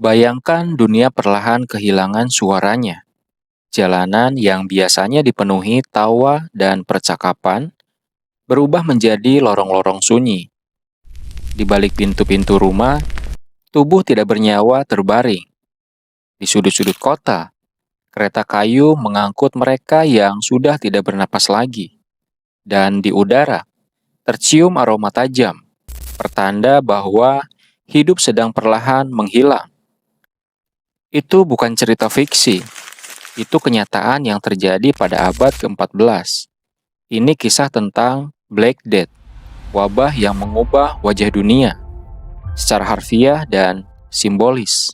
Bayangkan dunia perlahan kehilangan suaranya. Jalanan yang biasanya dipenuhi tawa dan percakapan berubah menjadi lorong-lorong sunyi. Di balik pintu-pintu rumah, tubuh tidak bernyawa terbaring. Di sudut-sudut kota, kereta kayu mengangkut mereka yang sudah tidak bernapas lagi. Dan di udara, tercium aroma tajam, pertanda bahwa hidup sedang perlahan menghilang. Itu bukan cerita fiksi, itu kenyataan yang terjadi pada abad ke-14. Ini kisah tentang Black Death, wabah yang mengubah wajah dunia, secara harfiah dan simbolis.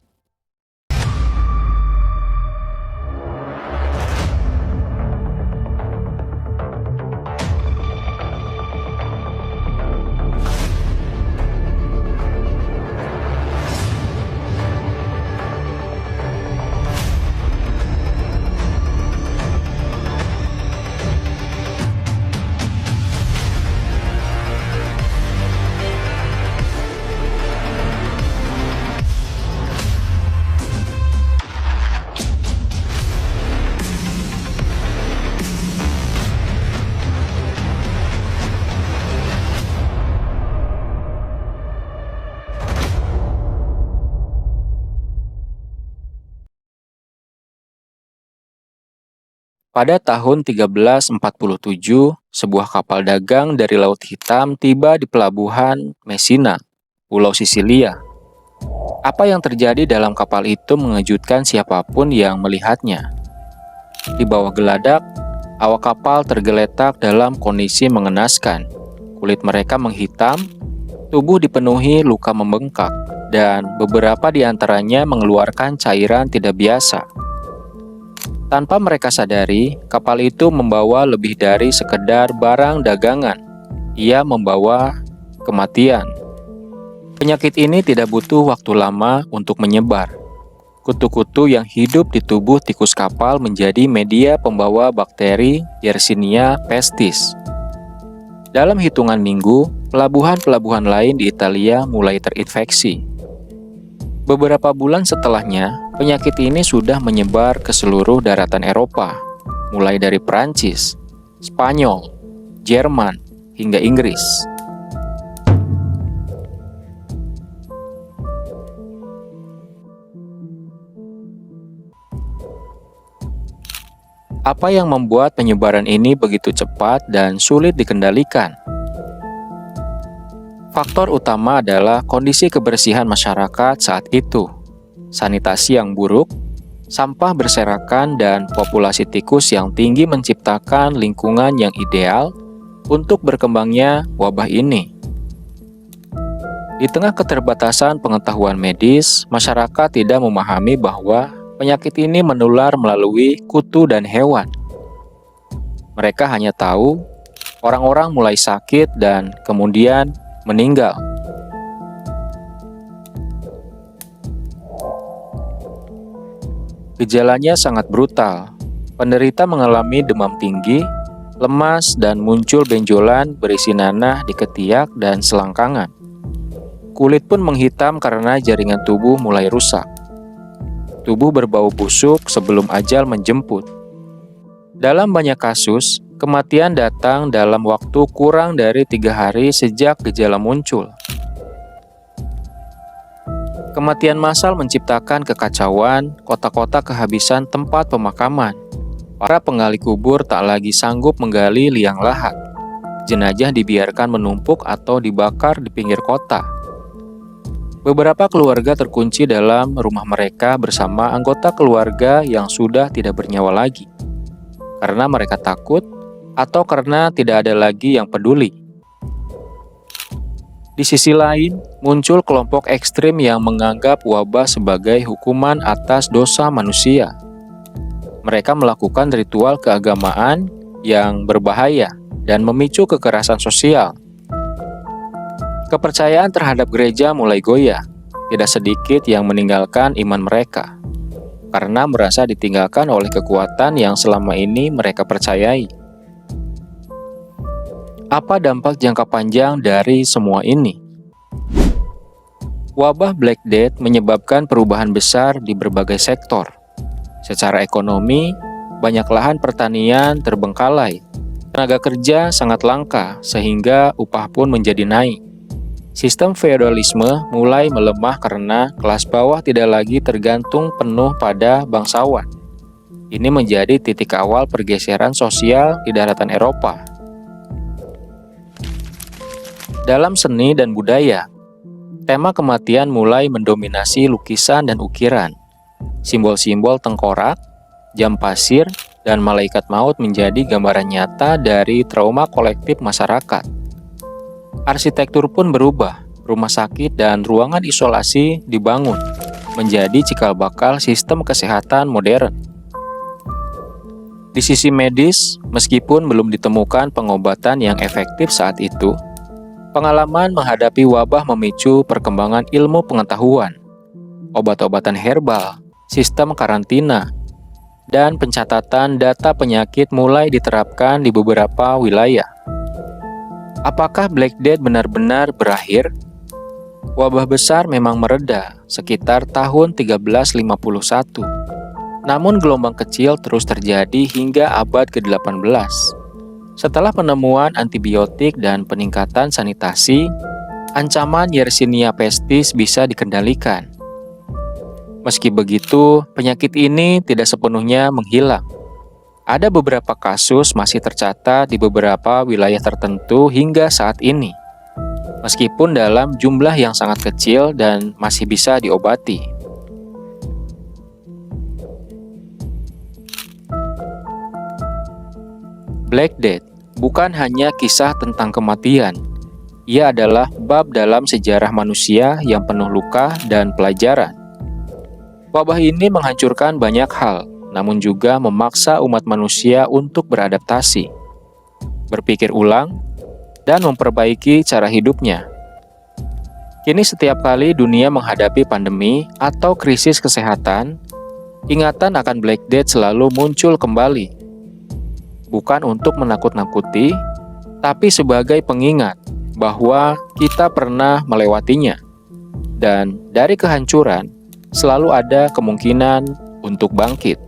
Pada tahun 1347, sebuah kapal dagang dari Laut Hitam tiba di pelabuhan Messina, Pulau Sisilia. Apa yang terjadi dalam kapal itu mengejutkan siapapun yang melihatnya. Di bawah geladak, awak kapal tergeletak dalam kondisi mengenaskan. Kulit mereka menghitam, tubuh dipenuhi luka membengkak, dan beberapa di antaranya mengeluarkan cairan tidak biasa. Tanpa mereka sadari, kapal itu membawa lebih dari sekedar barang dagangan. Ia membawa kematian. Penyakit ini tidak butuh waktu lama untuk menyebar. Kutu-kutu yang hidup di tubuh tikus kapal menjadi media pembawa bakteri Yersinia pestis. Dalam hitungan minggu, pelabuhan-pelabuhan lain di Italia mulai terinfeksi. Beberapa bulan setelahnya, penyakit ini sudah menyebar ke seluruh daratan Eropa, mulai dari Prancis, Spanyol, Jerman, hingga Inggris. Apa yang membuat penyebaran ini begitu cepat dan sulit dikendalikan? Faktor utama adalah kondisi kebersihan masyarakat saat itu, sanitasi yang buruk, sampah berserakan, dan populasi tikus yang tinggi menciptakan lingkungan yang ideal untuk berkembangnya wabah ini. Di tengah keterbatasan pengetahuan medis, masyarakat tidak memahami bahwa penyakit ini menular melalui kutu dan hewan. Mereka hanya tahu orang-orang mulai sakit dan kemudian meninggal. Gejalanya sangat brutal. Penderita mengalami demam tinggi, lemas, dan muncul benjolan berisi nanah di ketiak dan selangkangan. Kulit pun menghitam karena jaringan tubuh mulai rusak. Tubuh berbau busuk sebelum ajal menjemput. Dalam banyak kasus, kematian datang dalam waktu kurang dari 3 hari sejak gejala muncul. Kematian massal menciptakan kekacauan, kota-kota kehabisan tempat pemakaman. Para penggali kubur tak lagi sanggup menggali liang lahat. Jenazah dibiarkan menumpuk atau dibakar di pinggir kota. Beberapa keluarga terkunci dalam rumah mereka bersama anggota keluarga yang sudah tidak bernyawa lagi. Karena mereka takut atau karena tidak ada lagi yang peduli. Di sisi lain, muncul kelompok ekstrim yang menganggap wabah sebagai hukuman atas dosa manusia. Mereka melakukan ritual keagamaan yang berbahaya dan memicu kekerasan sosial. Kepercayaan terhadap gereja mulai goyah. Tidak sedikit yang meninggalkan iman mereka karena merasa ditinggalkan oleh kekuatan yang selama ini mereka percayai. Apa dampak jangka panjang dari semua ini? Wabah Black Death menyebabkan perubahan besar di berbagai sektor. Secara ekonomi, banyak lahan pertanian terbengkalai. Tenaga kerja sangat langka sehingga upah pun menjadi naik. Sistem feodalisme mulai melemah karena kelas bawah tidak lagi tergantung penuh pada bangsawan. Ini menjadi titik awal pergeseran sosial di daratan Eropa. Dalam seni dan budaya, tema kematian mulai mendominasi lukisan dan ukiran. Simbol-simbol tengkorak, jam pasir, dan malaikat maut menjadi gambaran nyata dari trauma kolektif masyarakat. Arsitektur pun berubah, rumah sakit dan ruangan isolasi dibangun, menjadi cikal bakal sistem kesehatan modern. Di sisi medis, meskipun belum ditemukan pengobatan yang efektif saat itu, pengalaman menghadapi wabah memicu perkembangan ilmu pengetahuan, obat-obatan herbal, sistem karantina, dan pencatatan data penyakit mulai diterapkan di beberapa wilayah. Apakah Black Death benar-benar berakhir? Wabah besar memang mereda sekitar tahun 1351. Namun gelombang kecil terus terjadi hingga abad ke-18. Setelah penemuan antibiotik dan peningkatan sanitasi, ancaman Yersinia pestis bisa dikendalikan. Meski begitu, penyakit ini tidak sepenuhnya menghilang. Ada beberapa kasus masih tercatat di beberapa wilayah tertentu hingga saat ini, meskipun dalam jumlah yang sangat kecil dan masih bisa diobati. Black Death bukan hanya kisah tentang kematian. Ia adalah bab dalam sejarah manusia yang penuh luka dan pelajaran. Wabah ini menghancurkan banyak hal, namun juga memaksa umat manusia untuk beradaptasi, berpikir ulang, dan memperbaiki cara hidupnya. Kini setiap kali dunia menghadapi pandemi atau krisis kesehatan, ingatan akan Black Death selalu muncul kembali. Bukan untuk menakut-nakuti, tapi sebagai pengingat bahwa kita pernah melewatinya. Dan dari kehancuran, selalu ada kemungkinan untuk bangkit.